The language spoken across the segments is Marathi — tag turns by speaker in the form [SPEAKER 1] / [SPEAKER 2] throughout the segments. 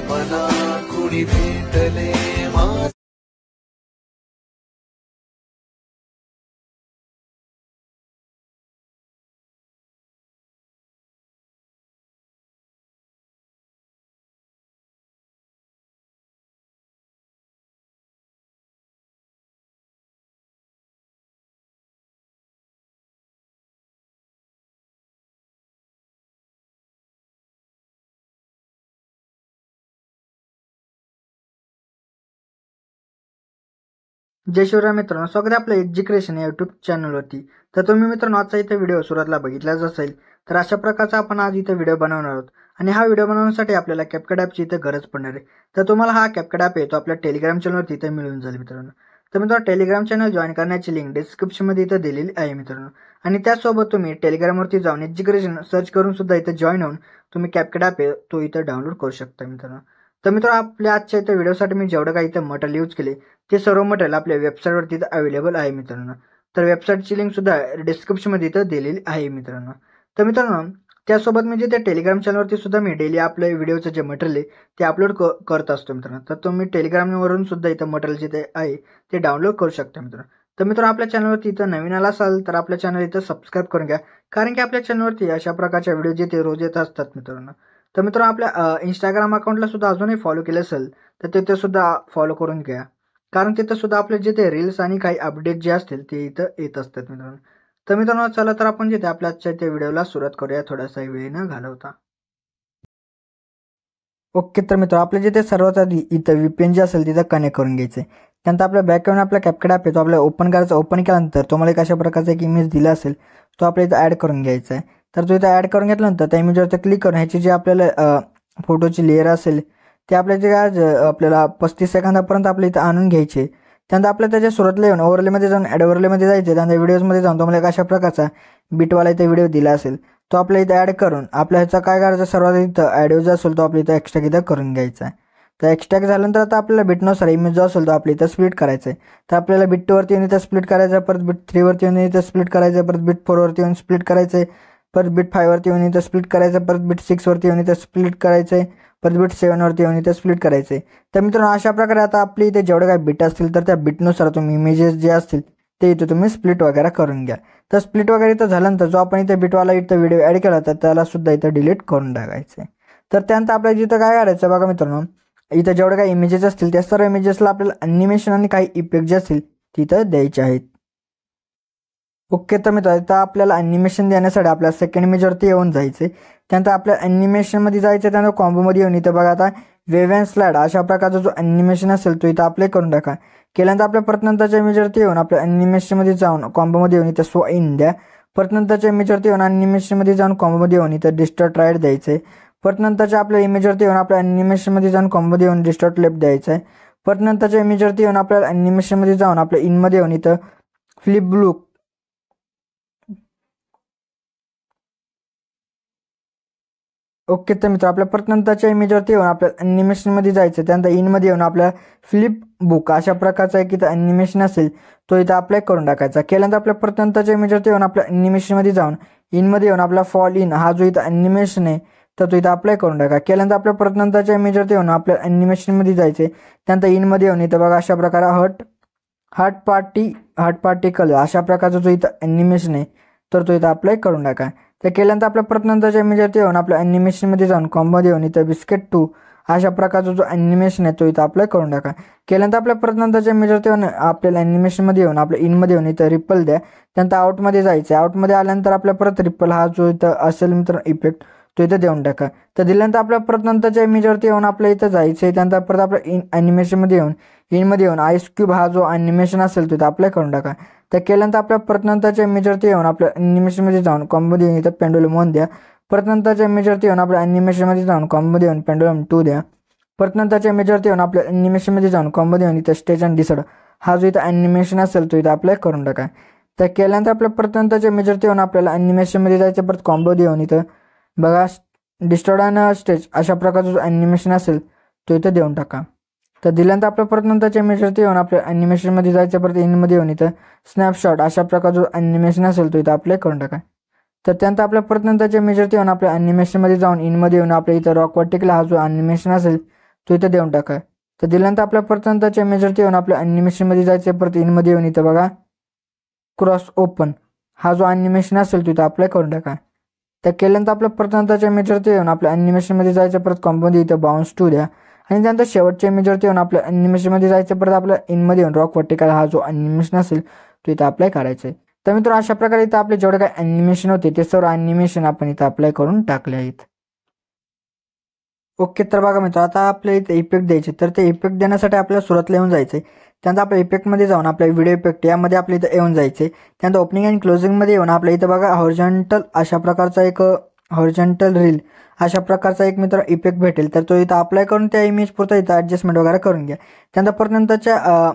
[SPEAKER 1] मला कुणी भेटले माझे
[SPEAKER 2] जय शिवराय मित्रांनो, स्वागत आहे आपल्या एज्युकेशन या यूट्यूब चॅनलवरती। तर तुम्ही मित्रांनो आजचा इथे व्हिडिओ सुरुवातीला बघितलाच असेल, तर अशा प्रकारचा आपण आज इथे व्हिडिओ बनवणार आहोत आणि हा व्हिडिओ बनवण्यासाठी आपल्याला CapCut ॲपची इथे गरज पडणार आहे। तर तुम्हाला हा CapCut ॲप आहे तो आपल्या टेलिग्राम चॅनलवरती इथे मिळून जाईल मित्रांनो। तर मित्रांनो टेलिग्राम चॅनल जॉईन करण्याची लिंक डिस्क्रिप्शनमध्ये इथे दिलेली आहे मित्रांनो। आणि त्यासोबत तुम्ही टेलिग्रामवरती जाऊन एज्युकेशन सर्च करून सुद्धा इथे जॉईन होऊन तुम्ही CapCut ॲप आहे तो इथे डाउनलोड करू शकता मित्रांनो। तर मित्रांनो आपल्या आजच्या इथे व्हिडिओसाठी मी जेवढं काही इथे मटेरियल यूज केले ते सर्व मटेरियल आपल्या वेबसाईटवरती अवेलेबल आहे मित्रांनो। तर वेबसाईटची लिंक सुद्धा डिस्क्रिप्शनमध्ये इथं दिलेली आहे मित्रांनो। तर मित्रांनो त्यासोबत म्हणजे त्या टेलिग्राम चॅनलवरती सुद्धा मी डेली आपले व्हिडिओचं जे मटेरियल आहे ते अपलोड करत असतो मित्रांनो। तर तुम्ही टेलिग्रामवरून सुद्धा इथं मटेरियल जे आहे ते डाउनलोड करू शकता मित्रांनो। तर मित्रांनो आपल्या चॅनलवरती इथं नवीन आला असाल तर आपल्या चॅनल इथं सबस्क्राईब करून घ्या, कारण की आपल्या चॅनलवरती अशा प्रकारच्या व्हिडिओ जे ते रोज येत असतात मित्रांनो। तर मित्रांनो आपल्या इंस्टाग्राम अकाउंटला सुद्धा अजूनही फॉलो केलं असेल तर तिथे सुद्धा फॉलो करून घ्या, कारण तिथं सुद्धा आपले जे ते रील्स आणि काही अपडेट जे असतील ते इथं येत असतात मित्रांनो। तर मित्रांनो चला तर आपण जे ते आपल्या आजच्या त्या व्हिडिओला सुरुवात करूया थोडासा वेळ न घालवता। ओके, तर मित्र आपले जे ते सर्वात आधी इथं VPN जे असेल तिथं कनेक्ट करून घ्यायचं आहे। त्यानंतर आपल्या बॅकग्राऊंड आपला CapCut ॲप आहे तो आपल्याला ओपन करायचा। ओपन केल्यानंतर तुम्हाला एक अशा प्रकारचा एक इमेज दिला असेल तो आपल्या इथं ॲड करून घ्यायचा आहे। तर तो इथं ॲड करून घेतल्यानंतर त्या इमेजवरती क्लिक करून ह्याची जी आपल्याला फोटोची लेअर असेल ते आपल्या जे आज आपल्याला 35 सेकंदापर्यंत आपल्या इथं आणून घ्यायचे। त्यानंतर आपल्या त्याच्या सुरुवातीला येऊन ओव्हरलेमध्ये जाऊन ॲड ओव्हरलेमध्ये जायचे। त्यानंतर व्हिडिओजमध्ये जाऊन तुम्हाला एक अशा प्रकारचा बीटवाला इथे व्हिडिओ दिला असेल तो आपल्या इथं ॲड करून आपल्या ह्याचा काय करायचं, सर्वात इथं ऑडिओ जो असेल तो आपल्या इथं एक्स्ट्रॅक्ट इथं करून घ्यायचा आहे। तर एक्स्ट्रॅक्ट झाल्यानंतर आता आपल्याला बिटनुसार इमेज जो असेल तो आपल्या इथं स्प्लिट करायचा आहे। तर आपल्याला बिट 2 वरती येऊन इथं स्प्लिट करायचं, परत बिट 3 वरती येऊन इथं स्प्लिट करायचं, परत बिट 4 वरती येऊन स्प्लिट करायचं, परत बिट 5 वरती येऊन इथं स्प्लिट करायचं, परत बिट 6 वरती येऊन इथं स्प्लिट करायचं, परत बिट 7 वरती येऊन इथं स्प्लिट करायचं। तर मित्रांनो अशा प्रकारे आता आपली इथे जेवढे काही बिट असतील तर त्या बिटनुसार तुम्ही इमेजेस जे असतील ते इथं तुम्ही स्प्लिट वगैरे करून घ्या। तर स्प्लिट वगैरे इथं झाल्यानंतर जो आपण इथे बिटवाला इथं व्हिडिओ ॲड केला तर त्याला सुद्धा इथं डिलीट करून टाकायचं आहे। तर त्यानंतर आपल्याला जिथं काय करायचं बघा मित्रांनो, इथं जेवढे काही इमेजेस असतील त्या सर्व इमेजेसला आपल्याला ॲनिमेशन आणि काही इफेक्ट जे असतील तिथं द्यायचे आहेत। ओके, तर मित्रांनो आता आपल्याला ॲनिमेशन देण्यासाठी आपल्या सेकंड इमेजवरती येऊन जायचे। त्यानंतर आपल्या ॲनिमेशनमध्ये जायचं, त्यानंतर कॉम्बोमध्ये येऊन इथं बघा आता वेव्ह अँड स्लाइड अशा प्रकारचा जो ॲनिमेशन असेल तो इथं अप्लाय करून टाका। केल्यानंतर आपल्या परत नंतरच्या इमेजवरती येऊन आपल्या ॲनिमेशनमध्ये जाऊन कॉम्बोमध्ये येऊन इथं सो इन द्या। परत नंतरच्या इमेजवरती येऊन ॲनिमेशनमध्ये जाऊन कॉम्बोमध्ये येऊन इथं डिस्टॉर्ट राईट द्यायचं। परत नंतरच्या आपल्या इमेजवरती येऊन आपल्या ॲनिमेशनमध्ये जाऊन कॉम्बोमध्ये येऊन डिस्टॉर्ट लेफ्ट द्यायचं आहे। परत नंतरच्या इमेजवरती येऊन आपल्याला ॲनिमेशनमध्ये जाऊन आपल्या इनमध्ये येऊन इथं फ्लिप ब्लू ओके, तर मित्र आपल्या परत नंतरच्या इमेजवरती येऊन आपल्या ॲनिमेशनमध्ये जायचं, त्यानंतर इनमध्ये येऊन आपल्या फ्लिप बुक अशा प्रकारचा एक इथं ॲनिमेशन असेल तो इथं अप्लाय करून टाकायचा। केल्यानंतर आपल्या परत नंतरच्या इमेजवरती येऊन आपल्या ॲनिमेशनमध्ये जाऊन इनमध्ये येऊन आपला फॉल इन हा जो इथं ॲनिमेशन आहे तर तो इथं अप्लाय करून टाका। केल्यानंतर आपल्या परत नंतरच्या इमेजवरती येऊन आपल्या ॲनिमेशनमध्ये जायचे, त्यानंतर इनमध्ये येऊन इथं बघा अशा प्रकारे हार्ट पार्टिकल अशा प्रकारचा जो इथं ॲनिमेशन आहे तर तो इथं अप्लाय करून टाका। तर केल्यानंतर आपल्या परत नंतरच्या इमेजवरती येऊन आपल्या ॲनिमेशनमध्ये जाऊन कॉम्बोमध्ये येऊन इथं बिस्किट 2 अशा प्रकारचा जो ॲनिमेशन आहे तो इथं अप्लाय करून टाका। केल्यानंतर आपल्या परत नंतरच्या इमेजवरती येऊन आपल्याला ॲनिमेशनमध्ये येऊन आपल्या इनमध्ये येऊन इथं रिपल द्या, त्यानंतर आउटमध्ये जायचं। आउटमध्ये आल्यानंतर आपल्या परत रिपल हा जो इथं असेल मित्र इफेक्ट तो इथं देऊन टाका। तर दिल्यानंतर आपल्या परत नंतरच्या इमेजवरती येऊन आपल्या इथं जायचं, त्यानंतर परत आपल्या ॲनिमेशनमध्ये येऊन इनमध्ये येऊन आईस क्यूब हा जो ॲनिमेशन असेल तो इथं अप्लाय करून टाका। तर केल्यानंतर आपल्या परत नंतरच्या इमेजवरती येऊन आपल्या ॲनिमेशनमध्ये जाऊन कॉम्बोमध्ये येऊन इथं पेंडुलम 1 द्या। परत नंतरच्या इमेजवरती येऊन आपल्या ॲनिमेशनमध्ये जाऊन कॉम्बोमध्ये येऊन पेंडुलम 2 द्या। परत नंतरच्या इमेजवरती येऊन आपल्या ॲनिमेशनमध्ये जाऊन कॉम्बोमध्ये येऊन इथं स्टेज अँड डिसॉर्ड हा जो इथं ॲनिमेशन असेल तो इथं अप्लाय करून टाका। तर केल्यानंतर आपल्या परत नंतरच्या इमेजवरती येऊन आपल्याला ॲनिमेशनमध्ये जायचं, परत कॉम्बोमध्ये येऊन इथं बघा डिस्टॉर्ट अँड स्टेज अशा प्रकारचं जो ॲनिमेशन असेल तो इथं देऊन टाका। तर दिल्यानंतर आपल्या परत नंतरच्या इमेजवरती येऊन आपल्या ॲनिमेशनमध्ये जायचं, परत इनमध्ये येऊन इथं स्नॅपशॉट अशा प्रकारचं जो ॲनिमेशन असेल तो इथं अप्लाय करून टाका। तर त्यानंतर आपल्या परत नंतरच्या इमेजवरती येऊन आपल्या ॲनिमेशनमध्ये जाऊन इनमध्ये येऊन आपल्या इथं रॉक वर्टिकल हा जो ॲनिमेशन असेल तो इथं देऊन टाका. तर दिल्यानंतर आपल्या परत नंतरच्या इमेजवरती येऊन आपल्या ॲनिमेशनमध्ये जायचं. परत इनमध्ये येऊन इथं बघा क्रॉस ओपन हा जो ॲनिमेशन असेल तो इथं अप्लाय करून टाका. त्या केल्यानंतर आपल्या परत नंतरच्या इमेजवरती येऊन आपल्या ॲनिमेशनमध्ये जायचं. परत कॉम्पोमध्ये इथं बाउन्स टू द्या आणि त्यानंतर शेवटच्या इमेजवरती येऊन आपल्या ॲनिमेशनमध्ये जायचं. परत आपल्या इनमध्ये येऊन रॉक वर्टिकल हा जो ॲनिमेशन असेल तो इथं अप्लाय करायचा आहे. तर मित्रांनो अशा प्रकारे इथं आपले जेवढे काही ॲनिमेशन होते ते सर्व ॲनिमेशन आपण इथं अप्लाय करून टाकले आहेत. ओके, तर बघा मित्र आता आपल्या इथे इफेक्ट द्यायचे. तर ते इफेक्ट देण्यासाठी आपल्याला सुरुवातीला येऊन जायचं आहे. त्यानंतर आपल्या इफेक्टमध्ये जाऊन आपल्या व्हिडिओ इफेक्ट यामध्ये आपल्या इथं येऊन जायचे. त्यानंतर ओपनिंग आणि क्लोजिंगमध्ये येऊन आपल्या इथं बघा हॉरिझॉन्टल अशा प्रकारचा एक हॉरिझॉन्टल रील अशा प्रकारचा एक मित्र इफेक्ट भेटेल. तर तो इथं अप्लाय करून त्या इमेज पुरता इथं ॲडजस्टमेंट वगैरे करून घ्या. त्यानंतर परत नंतरच्या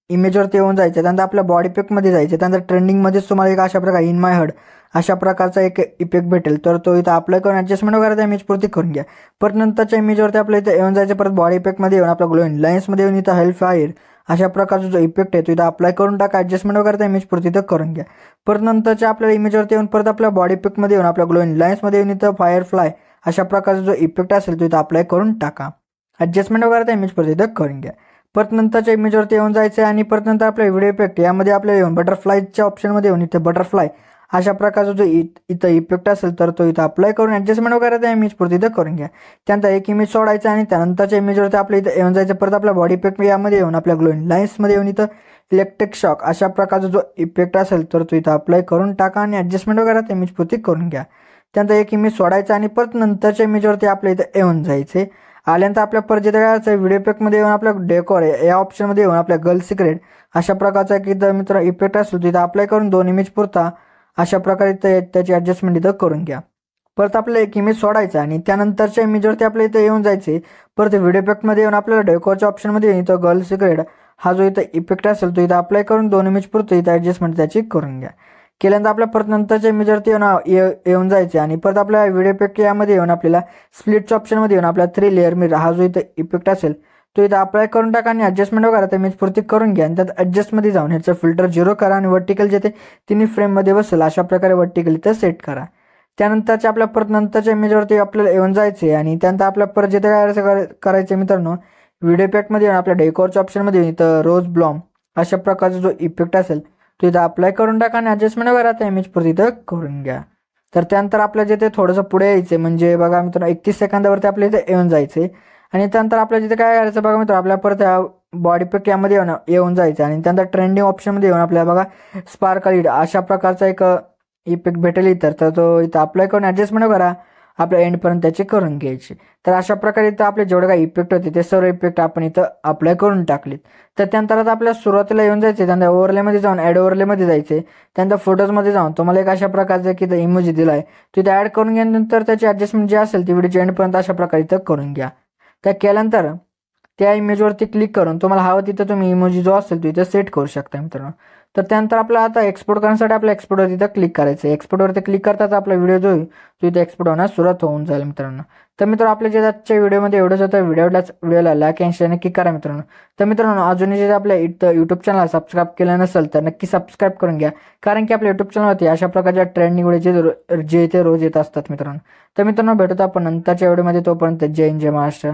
[SPEAKER 2] इमेजवरती येऊन जायचं. त्यानंतर आपल्या बॉडी इफेक्टमध्ये जायचं. त्यानंतर ट्रेंडिंगमध्येच तुम्हाला एक अशा प्रकारे इन माय हेड अशा प्रकारचा एक इफेक्ट भेटेल. तर तो इथं अप्लाय करून ॲडजस्टमेंट वगैरे त्या इमेज पुरती करून घ्या. परत नंतरच्या इमेजवरती आपल्या इथं येऊन जायचं. परत बॉडी इफेक्टमध्ये येऊन आपल्या ग्लोइंग लाईन्समध्ये येऊन इथं हेल्प फायर अशा प्रकारचा जो इफेक्ट आहे तो इथं अप्लाय करून टाका. ॲडजस्टमेंट वगैरे त्या इमेज पुरती इथं करून घ्या. परत नंतरच्या आपल्या इमेजवरती येऊन परत आपल्या बॉडी इफेक्टमध्ये येऊन आपल्या ग्लोइंग लाईन्समध्ये येऊन इथं फायर फ्लाय अशा प्रकारचा जो इफेक्ट असेल तो इथं अप्लाय करून टाका. ॲडजस्टमेंट वगैरे त्या इमेज पुरती इथं करून घ्या. परत नंतरच्या इमेजवरती येऊन जायचं आणि परत नंतर आपल्या व्हिडिओ इफेक्ट यामध्ये आपल्या येऊन बटरफ्लायच्या ऑप्शनमध्ये येऊन इथे बटरफ्लाय अशा प्रकारचा जो इथं इफेक्ट असेल तर तो इथं अप्लाय करून ॲडजस्टमेंट वगैरे त्या इमेज पुरती इथं करून घ्या. त्यानंतर एक इमेज सोडायचं आणि त्यानंतरच्या इमेजवरती आपल्या इथं येऊन जायचं. परत आपल्या बॉडी इफेक्ट यामध्ये येऊन आपल्या ग्लोइंग लाईन्समध्ये येऊन इथं इलेक्ट्रिक शॉक अशा प्रकारचा जो इफेक्ट असेल तर तो इथं अप्लाय करून टाका आणि ॲडजस्टमेंट वगैरे त्या इमेज पुरती करून घ्या. त्यानंतर एक इमेज सोडायचा आणि परत नंतरच्या इमेजवरती आपल्या इथं येऊन जायचे. आल्यानंतर आपल्या परत करायचं व्हिडिओ इफेक्टमध्ये येऊन आपल्या डेकोर या ऑप्शनमध्ये येऊन आपल्या गर्ल सिक्रेट अशा प्रकारचा एक इथं मित्र इफेक्ट असेल तिथं अप्लाय करून 2 इमेज पुरता अशा प्रकारे त्याची ॲडजस्टमेंट इथं करून घ्या. परत आपल्याला एक इमेज सोडायचा आणि त्यानंतरच्या इमेजवरती आपल्या इथं येऊन जायचे. परत व्हिडिओ इफेक्टमध्ये येऊन आपल्याला डेकोरच्या ऑप्शनमध्ये येऊन इथं गर्ल सिक्रेट हा जो इथं इफेक्ट असेल तो इथं अप्लाय करून 2 इमेज पुरतं इथं ॲडजस्टमेंट त्याची करून घ्या. केल्यानंतर आपल्या परत नंतरच्या इमेजवरती येऊन जायचे आणि परत आपल्या व्हिडिओ इफेक्ट यामध्ये येऊन आपल्याला स्प्लिटच्या ऑप्शनमध्ये येऊन आपल्या 3 लेअर मिरर हा जो इथं इफेक्ट असेल तो इथं अप्लाय करून टाका आणि ॲडजस्टमेंट वगैरे त्या इमेज पुरती करून घ्या. आणि त्यात ॲडजस्टमध्ये जाऊन ह्याचं फिल्टर 0 करा आणि वर्टिकल जे ते तिन्ही फ्रेममध्ये बसेल अशा प्रकारे वर्टिकल इथं सेट करा. त्यानंतरच्या आपल्या परत नंतरच्या इमेजवरती आपल्याला येऊन जायचे आणि त्यानंतर आपल्या परत जे काय करायचं मित्रांनो व्हिडिओ इफेक्टमध्ये येऊन आपल्या डेकोरच्या ऑप्शनमध्ये इथं रोज ब्लॉम अशा प्रकारचा जो इफेक्ट असेल तो इथं अप्लाय करून टाका आणि ॲडजस्टमेंट वगैरे आता इमेज पुरती इथं करून घ्या. तर त्यानंतर आपल्या जिथे थोडंसं पुढे यायचं म्हणजे बघा मित्रांनो 31 सेकंदावरती आपल्या इथे येऊन जायचे आणि त्यानंतर आपल्या जिथे काय करायचं बघा मित्र आपल्या परत बॉडी इफेक्ट यामध्ये येऊन जायचं आणि त्यानंतर ट्रेंडिंग ऑप्शनमध्ये येऊन आपल्याला बघा स्पार्कल अशा प्रकारचा एक इफेक्ट भेटेल इतर. तर तो इथं अप्लाय करून ॲडजस्टमेंट करा आपल्या एंडपर्यंत त्याची करून घ्यायची. तर अशा प्रकारे इथं आपले जेवढे काही इफेक्ट होते ते सर्व इफेक्ट आपण इथं अप्लाय करून टाकलेत. तर त्यानंतर आता आपल्या सुरुवातीला येऊन जायचे. त्यानंतर ओव्हरलेमध्ये जाऊन ॲड ओव्हरलेमध्ये जायचे. त्यानंतर फोटोजमध्ये जाऊन तुम्हाला एक अशा प्रकारचा की इथं इमोजी दिला आहे तो इथं ॲड करून घ्यानंतर त्याची ॲडजस्टमेंट जी असेल ती व्हिडिओच्या एंडपर्यंत अशा प्रकारे इथं करून घ्या. त्या केल्यानंतर त्या इमेजवरती क्लिक करून तुम्हाला हवं तिथं तुम्ही इमोजी जो असेल तो इथं सेट करू शकता मित्रांनो. तर त्यानंतर आपल्याला आता एक्सपोर्ट करण्यासाठी आपल्या एक्सपोर्टवरती इथं क्लिक करायचं आहे. एक्सपोर्टवरती क्लिक करताच आपला व्हिडिओ जो आहे तो इथे एक्सपोर्ट होण्यास सुरुवात होऊन जाईल मित्रांनो. तर मित्रांनो आपल्या जे आजच्या व्हिडिओमध्ये एवढंच होतं. व्हिडिओला लाईक आणि शेअर नक्की करा मित्रांनो. तर मित्रांनो अजूनही जे आपल्या इथं यूट्यूब चॅनल सबस्क्राईब केलं नसेल तर नक्की सबस्क्राईब करून घ्या कारण की आपल्या यूट्यूब चॅनलवरती अशा प्रकारच्या ट्रेंडिंग व्हिडिओ जे ते रोज येत असतात मित्रांनो. तर मित्रांनो भेटतो आपण नंतरच्या व्हिडिओमध्ये. तोपर्यंत जय हिंद जय महाराष्ट्र.